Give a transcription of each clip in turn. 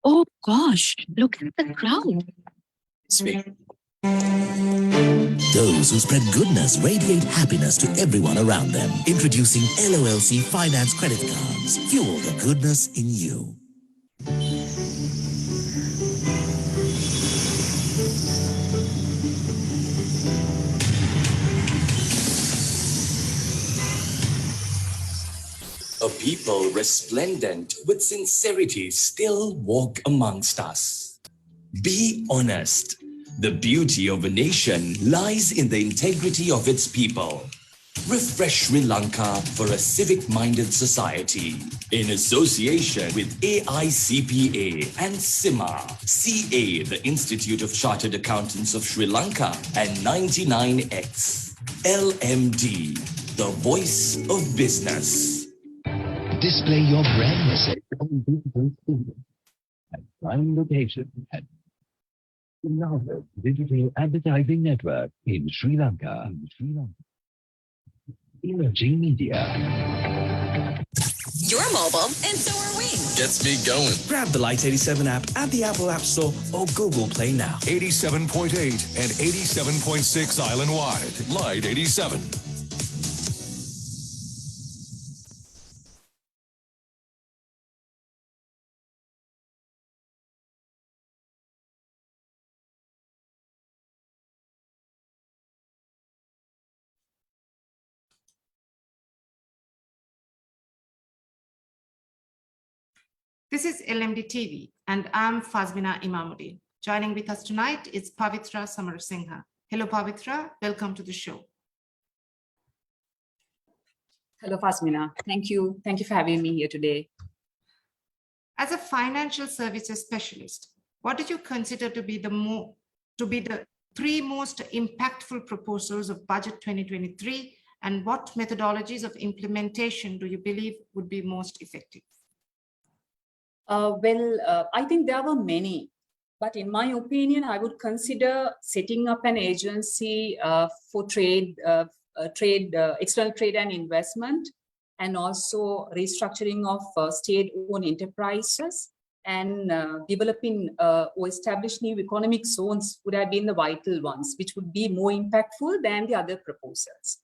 Oh gosh, look at the crowd. Speak. Those who spread goodness radiate happiness to everyone around them. Introducing LOLC Finance Credit Cards. Fuel the goodness in you. A people resplendent with sincerity still walk amongst us. Be honest. The beauty of a nation lies in the integrity of its people. Refresh Sri Lanka for a civic-minded society in association with AICPA and CIMA, CA, the Institute of Chartered Accountants of Sri Lanka, and 99X, LMD, the voice of business. Display your brand message on digital studio at prime location at the largest digital advertising network in Sri Lanka. Emerging Media. You're mobile, and so are we. Gets me going. Grab the Light 87 app at the Apple App Store or Google Play now. 87.8 and 87.6 island-wide. Light 87. This is LMDtv, and I'm Fazmina Imamudeen. Joining with us tonight is Pavithra Samarasinghe. Hello, Pavithra. Welcome to the show. Hello, Fazmina. Thank you. Thank you for having me here today. As a financial services specialist, what did you consider to be the three most impactful proposals of Budget 2023, and what methodologies of implementation do you believe would be most effective? I think there were many, but in my opinion, I would consider setting up an agency for external trade and investment, and also restructuring of state-owned enterprises, and developing or establish new economic zones would have been the vital ones, which would be more impactful than the other proposals.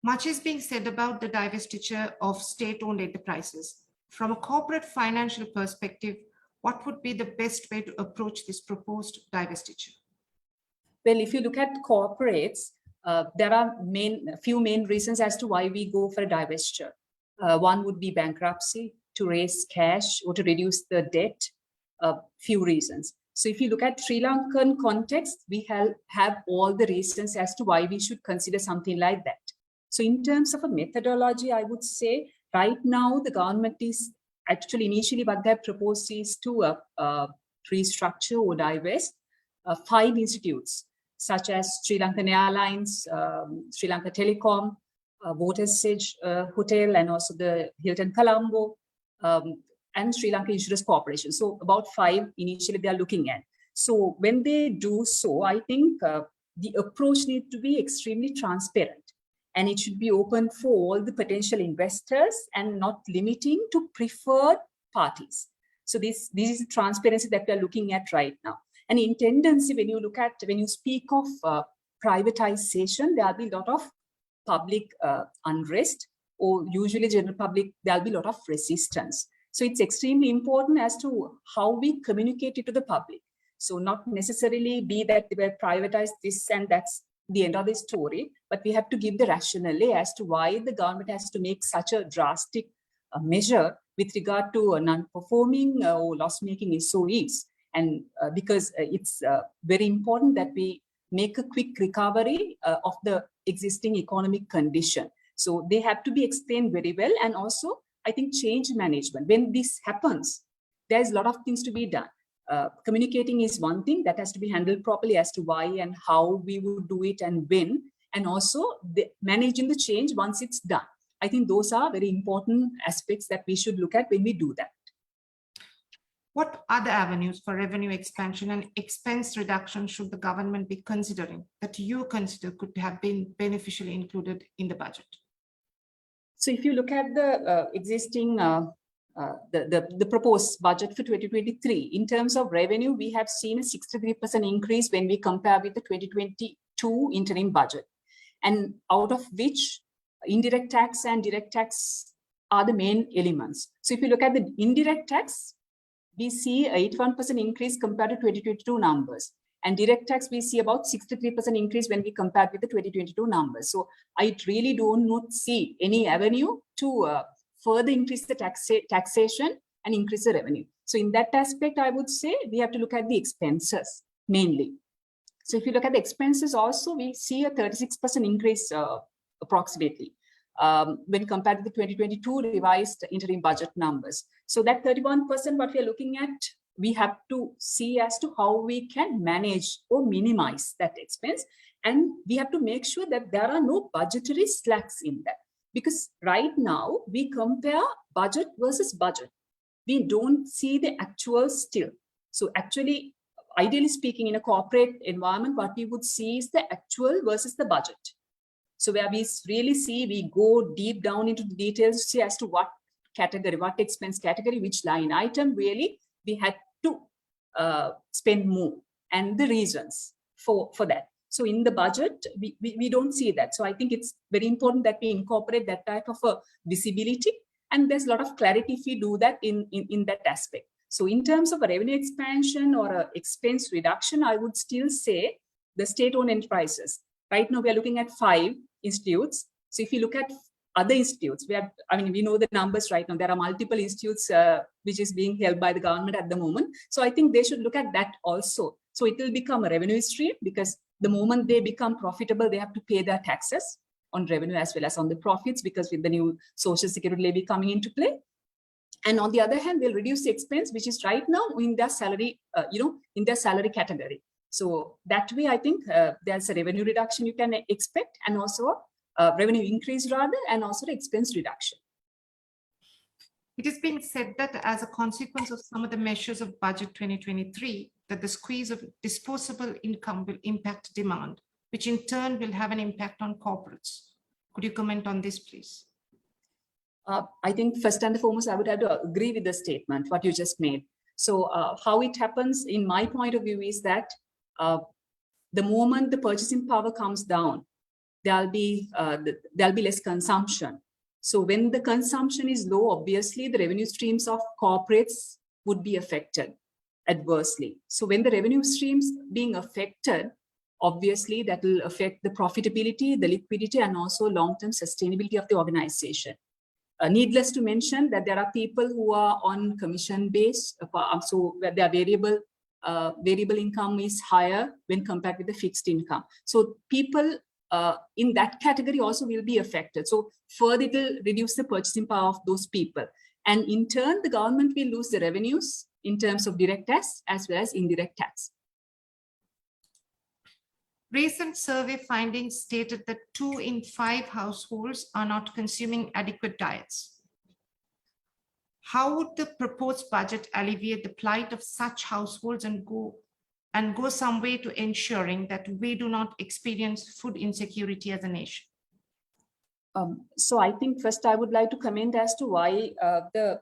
Much is being said about the divestiture of state-owned enterprises. From a corporate financial perspective, what would be the best way to approach this proposed divestiture? Well, if you look at corporates, there are a few main reasons as to why we go for a divestiture. One would be bankruptcy, to raise cash or to reduce the debt, few reasons. So if you look at Sri Lankan context, we have all the reasons as to why we should consider something like that. So in terms of a methodology, I would say right now the government is actually initially what they have proposed is to restructure or divest 5 institutes such as Sri Lankan Airlines, Sri Lanka Telecom, Watersage Hotel, and also the Hilton Colombo, and Sri Lanka Insurance Corporation. So about 5 initially they are looking at. So when they do so, I think the approach needs to be extremely transparent. And it should be open for all the potential investors and not limiting to preferred parties. So this is the transparency that we're looking at right now. And in tendency, when you speak of privatization, there'll be a lot of public unrest, or usually general public, there'll be a lot of resistance. So it's extremely important as to how we communicate it to the public. So not necessarily be that they will privatize this and that's the end of the story, but we have to give the rationale as to why the government has to make such a drastic measure with regard to non-performing or loss-making SOEs. And because it's very important that we make a quick recovery of the existing economic condition. So they have to be explained very well. And also, I think change management, when this happens, there's a lot of things to be done. Communicating is one thing that has to be handled properly as to why and how we would do it and when, and also managing the change once it's done. I think those are very important aspects that we should look at when we do that. What other avenues for revenue expansion and expense reduction should the government be considering that you consider could have been beneficially included in the budget? So if you look at the existing the proposed budget for 2023. In terms of revenue, we have seen a 63% increase when we compare with the 2022 interim budget, and out of which indirect tax and direct tax are the main elements. So if you look at the indirect tax, we see a 81% increase compared to 2022 numbers. And direct tax, we see about 63% increase when we compare with the 2022 numbers. So I really do not see any avenue to further increase the taxation and increase the revenue. So in that aspect, I would say we have to look at the expenses mainly. So if you look at the expenses also, we see a 36% increase approximately when compared to the 2022 revised interim budget numbers. So that 31% what we are looking at, we have to see as to how we can manage or minimize that expense. And we have to make sure that there are no budgetary slacks in that. Because right now we compare budget versus budget. We don't see the actual still. So actually, ideally speaking, in a corporate environment, what we would see is the actual versus the budget. So where we really see, we go deep down into the details to see as to what category, what expense category, which line item really we had to spend more, and the reasons for that. So in the budget, we don't see that. So I think it's very important that we incorporate that type of a visibility, and there's a lot of clarity if we do that in that aspect. So in terms of a revenue expansion or a expense reduction, I would still say the state-owned enterprises. Right now we are looking at 5 institutes. So if you look at other institutes, we know the numbers right now. There are multiple institutes which is being held by the government at the moment. So I think they should look at that also. So it will become a revenue stream, because the moment they become profitable, they have to pay their taxes on revenue as well as on the profits, because with the new social security levy coming into play. And on the other hand, they'll reduce the expense, which is right now in their salary, in their salary category. So that way, I think there's a revenue reduction you can expect, and also revenue increase rather, and also the expense reduction. It has been said that as a consequence of some of the measures of budget 2023, that the squeeze of disposable income will impact demand, which in turn will have an impact on corporates. Could you comment on this, please? I think first and foremost, I would have to agree with the statement, what you just made. So how it happens, in my point of view, is that the moment the purchasing power comes down, there'll be less consumption. So when the consumption is low, obviously the revenue streams of corporates would be affected adversely. So when the revenue streams being affected, obviously that will affect the profitability, the liquidity, and also long-term sustainability of the organization. Needless to mention that there are people who are on commission base, so where their variable income is higher when compared with the fixed income. So people in that category also will be affected. So further it will reduce the purchasing power of those people. And in turn, the government will lose the revenues in terms of direct tax as well as indirect tax. Recent survey findings stated that 2 in 5 households are not consuming adequate diets. How would the proposed budget alleviate the plight of such households and go some way to ensuring that we do not experience food insecurity as a nation? So I think first I would like to comment as to why the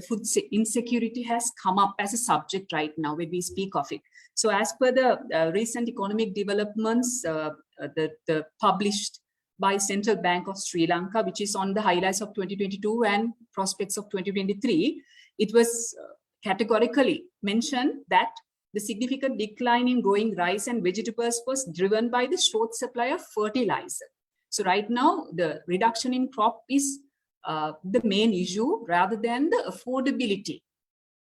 food insecurity has come up as a subject right now when we speak of it. So as per the recent economic developments published by Central Bank of Sri Lanka, which is on the highlights of 2022 and prospects of 2023, it was categorically mentioned that the significant decline in growing rice and vegetables was driven by the short supply of fertilizer. So right now, the reduction in crop is the main issue rather than the affordability.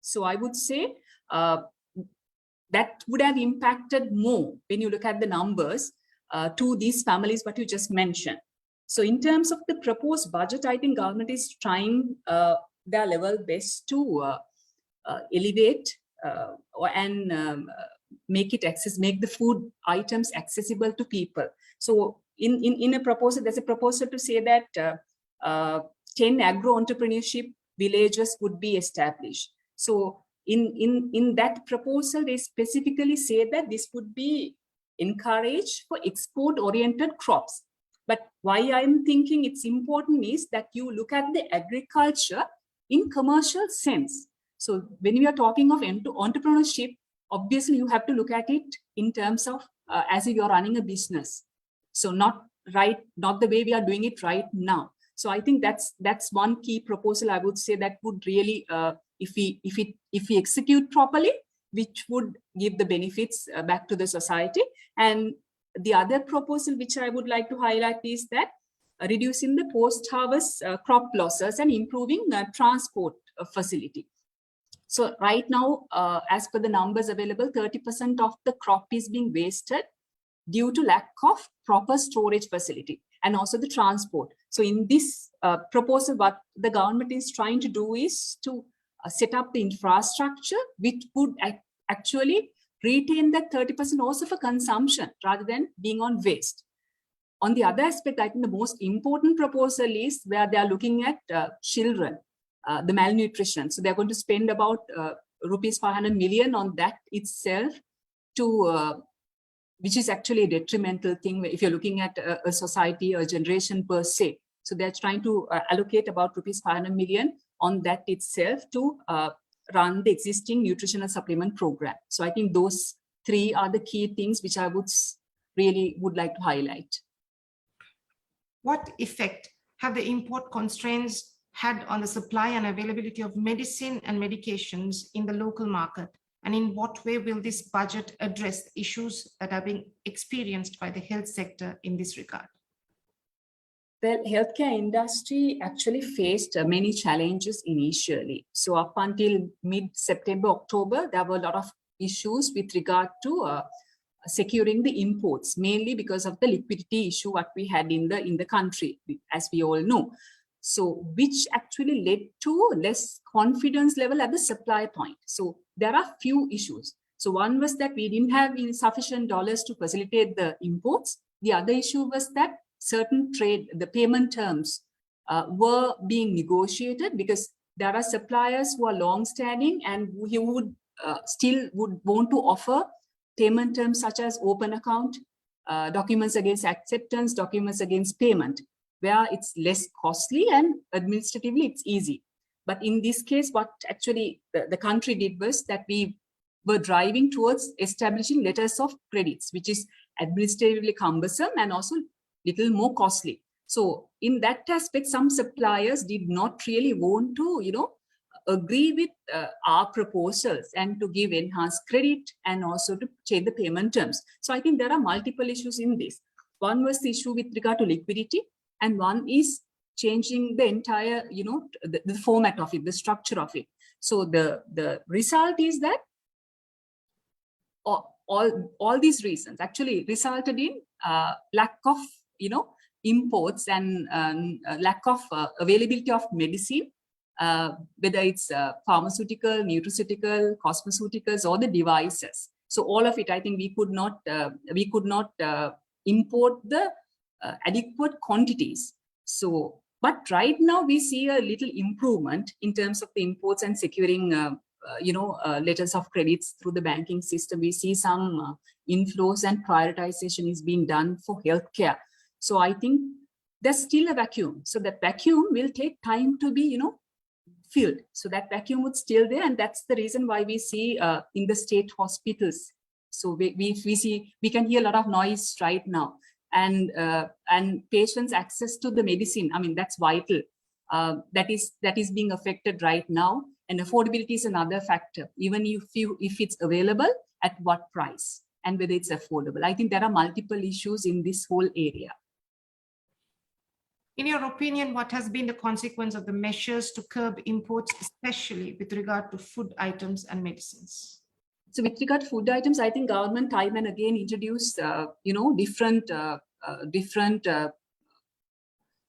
So I would say that would have impacted more when you look at the numbers to these families, what you just mentioned. So in terms of the proposed budget, I think government is trying their level best to elevate and make the food items accessible to people. So in a proposal, there's a proposal to say that 10 agro-entrepreneurship villages would be established. So in that proposal, they specifically say that this would be encouraged for export-oriented crops. But why I'm thinking it's important is that you look at the agriculture in commercial sense. So when we are talking of entrepreneurship, obviously you have to look at it in terms of as if you're running a business. So not the way we are doing it right now. So I think that's one key proposal I would say that would really, if we execute properly, which would give the benefits back to the society. And the other proposal which I would like to highlight is that reducing the post-harvest crop losses and improving transport facility. So right now, as per the numbers available, 30% of the crop is being wasted due to lack of proper storage facility and also the transport. So in this proposal, what the government is trying to do is to set up the infrastructure which would actually retain that 30% also for consumption rather than being on waste. On the other aspect, I think the most important proposal is where they are looking at children, the malnutrition. So they're going to spend about rupees 500 million on that itself, to which is actually a detrimental thing if you're looking at a society or a generation per se. So they're trying to allocate about rupees 500 million on that itself to run the existing nutritional supplement program. So I think those three are the key things which I would like to highlight. What effect have the import constraints had on the supply and availability of medicine and medications in the local market? And in what way will this budget address the issues that are being experienced by the health sector in this regard? Well, healthcare industry actually faced many challenges initially. So up until mid-September, October, there were a lot of issues with regard to securing the imports, mainly because of the liquidity issue what we had in the country, as we all know. So which actually led to less confidence level at the supply point. So there are few issues. So one was that we didn't have sufficient dollars to facilitate the imports. The other issue was that certain the payment terms were being negotiated, because there are suppliers who are long-standing and who would still want to offer payment terms such as open account, documents against acceptance, documents against payment, where it's less costly and administratively it's easy. But in this case, what actually the country did was that we were driving towards establishing letters of credits, which is administratively cumbersome and also little more costly. So in that aspect, some suppliers did not really want to, agree with our proposals and to give enhanced credit and also to change the payment terms. So I think there are multiple issues in this. One was the issue with regard to liquidity, and one is changing the entire, the format of it, the structure of it. So the result is that all these reasons actually resulted in lack of, imports and lack of availability of medicine, whether it's pharmaceutical, nutraceutical, cosmeceuticals, or the devices. So all of it, I think we could not import the adequate quantities. So, but right now we see a little improvement in terms of the imports and securing, letters of credits through the banking system. We see some inflows and prioritization is being done for healthcare. So I think there's still a vacuum. So that vacuum will take time to be, filled. So that vacuum would still there, and that's the reason why we see in the state hospitals. So we can hear a lot of noise right now, and patients' access to the medicine. I mean, that's vital. That is being affected right now, and affordability is another factor. Even if it's available, at what price and whether it's affordable. I think there are multiple issues in this whole area. In your opinion, what has been the consequence of the measures to curb imports, especially with regard to food items and medicines? So with regard to food items, I think government time and again introduced, different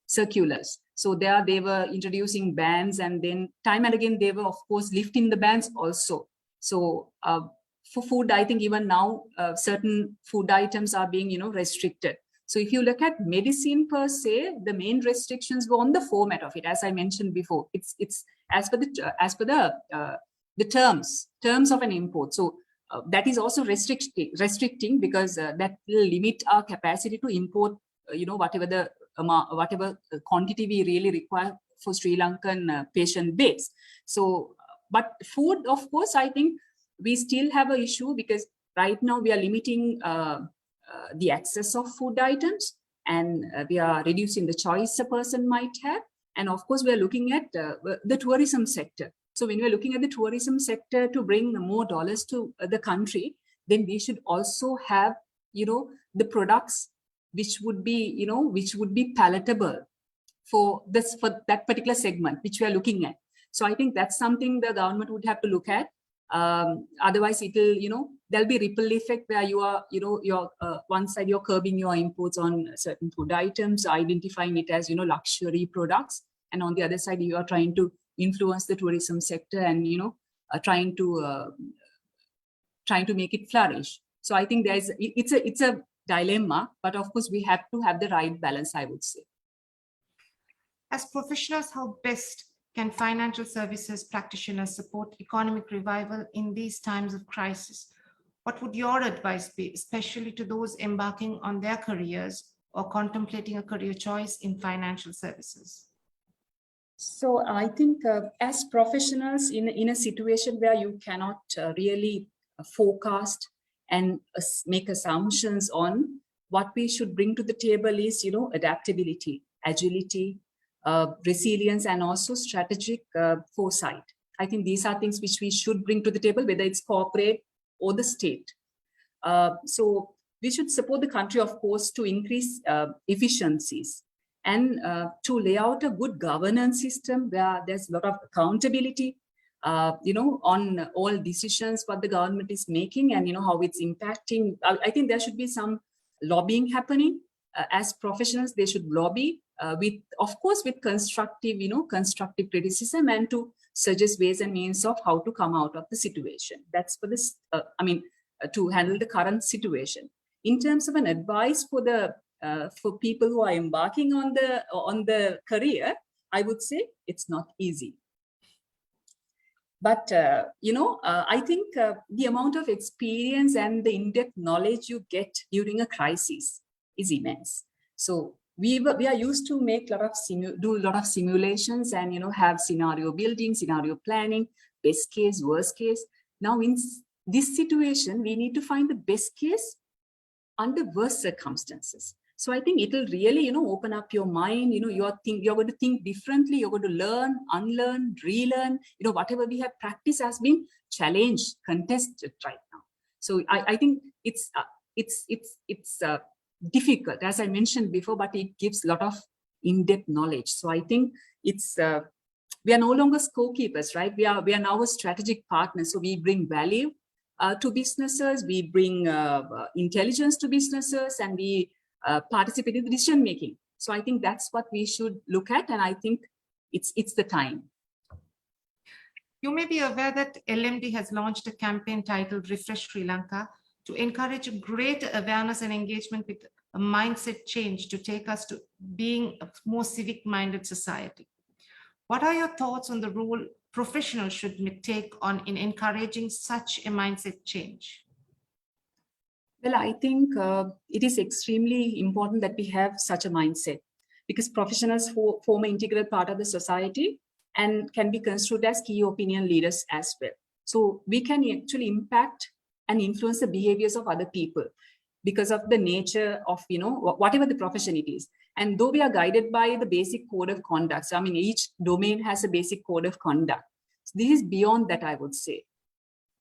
circulars. So there they were introducing bans, and then time and again they were of course lifting the bans also. So for food, I think even now certain food items are being restricted. So if you look at medicine per se, the main restrictions were on the format of it, as I mentioned before. It's as per the terms of an import. So that is also restricting because that will limit our capacity to import, whatever quantity we really require for Sri Lankan patient beds. So, but food, of course, I think we still have an issue because right now we are limiting the access of food items, and we are reducing the choice a person might have. And of course, we are looking at the tourism sector. So when we're looking at the tourism sector to bring more dollars to the country, then we should also have, the products which would be palatable for that particular segment which we are looking at. So I think that's something the government would have to look at. Otherwise, it'll, there'll be ripple effect where you are, you're one side you're curbing your imports on certain food items, identifying it as, luxury products, and on the other side you are trying to influence the tourism sector and trying to make it flourish. So I think it's a dilemma, but of course we have to have the right balance, I would say. As professionals, how best can financial services practitioners support economic revival in these times of crisis? What would your advice be, especially to those embarking on their careers or contemplating a career choice in financial services? So I think as professionals in a situation where you cannot really forecast and make assumptions on, what we should bring to the table is, adaptability, agility, resilience, and also strategic foresight. I think these are things which we should bring to the table, whether it's corporate or the state. So we should support the country, of course, to increase efficiencies and to lay out a good governance system where there's a lot of accountability, on all decisions what the government is making and, how it's impacting. I think there should be some lobbying happening. As professionals, they should lobby of course, with constructive criticism and to suggest ways and means of how to come out of the situation. That's for this, to handle the current situation. In terms of an advice for people who are embarking on the career, I would say it's not easy. But, I think the amount of experience and the in-depth knowledge you get during a crisis is immense. So we are used to do a lot of simulations and, have scenario building, scenario planning, best case, worst case. Now in this situation, we need to find the best case under worst circumstances. So I think it'll really, open up your mind. You're going to think differently. You're going to learn, unlearn, relearn. Whatever we have practiced has been challenged, contested right now. So I think it's difficult, as I mentioned before, but it gives a lot of in-depth knowledge. So I think it's we are no longer scorekeepers, right? We are now a strategic partner. So we bring value to businesses. We bring intelligence to businesses, and we participate in the decision making. So I think that's what we should look at, and I think it's the time. You may be aware that LMD has launched a campaign titled Refresh Sri Lanka to encourage greater awareness and engagement with a mindset change to take us to being a more civic-minded society. What are your thoughts on the role professionals should take on in encouraging such a mindset change? Well, I think it is extremely important that we have such a mindset, because professionals form an integral part of the society and can be construed as key opinion leaders as well. So we can actually impact and influence the behaviors of other people because of the nature of, whatever the profession it is. And though we are guided by the basic code of conduct, so each domain has a basic code of conduct. So this is beyond that, I would say.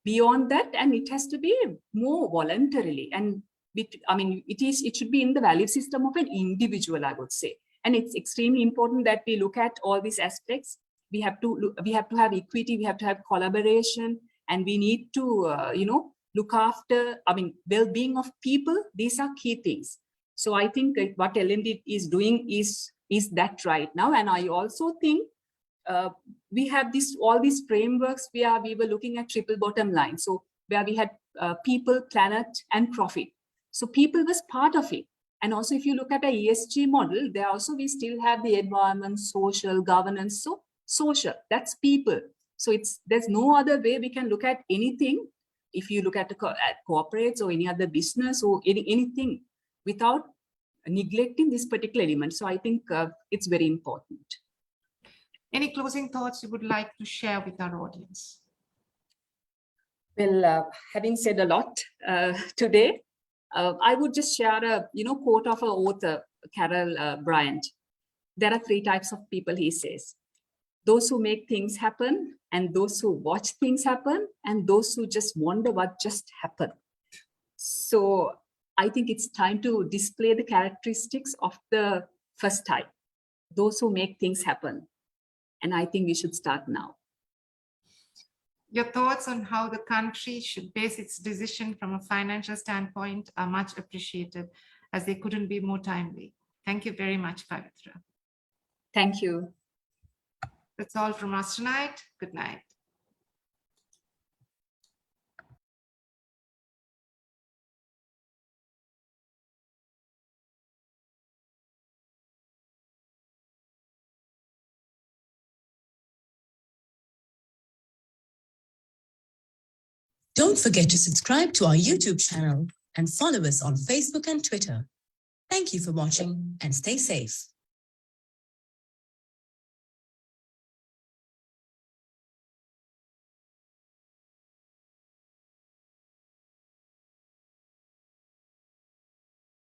Beyond that, and it has to be more voluntarily. And it should be in the value system of an individual, I would say. And it's extremely important that we look at all these aspects. We have to have equity, we have to have collaboration, and we need to, look after, well-being of people. These are key things. So I think what LMD is doing is that right now. And I also think we have all these frameworks where we were looking at triple bottom line. So where we had people, planet, and profit. So people was part of it. And also if you look at a ESG model, there also we still have the environment, social, governance. So social, that's people. So there's no other way we can look at anything. If you look at corporates or any other business or anything without neglecting this particular element. So I think it's very important. Any closing thoughts you would like to share with our audience? Well, having said a lot today, I would just share a quote of an author, Carol Bryant. There are 3 types of people, he says: those who make things happen, and those who watch things happen, and those who just wonder what just happened. So I think it's time to display the characteristics of the first type, those who make things happen. And I think we should start now. Your thoughts on how the country should base its decision from a financial standpoint are much appreciated, as they couldn't be more timely. Thank you very much, Pavithra. Thank you. That's all from us tonight. Good night. Don't forget to subscribe to our YouTube channel and follow us on Facebook and Twitter. Thank you for watching and stay safe.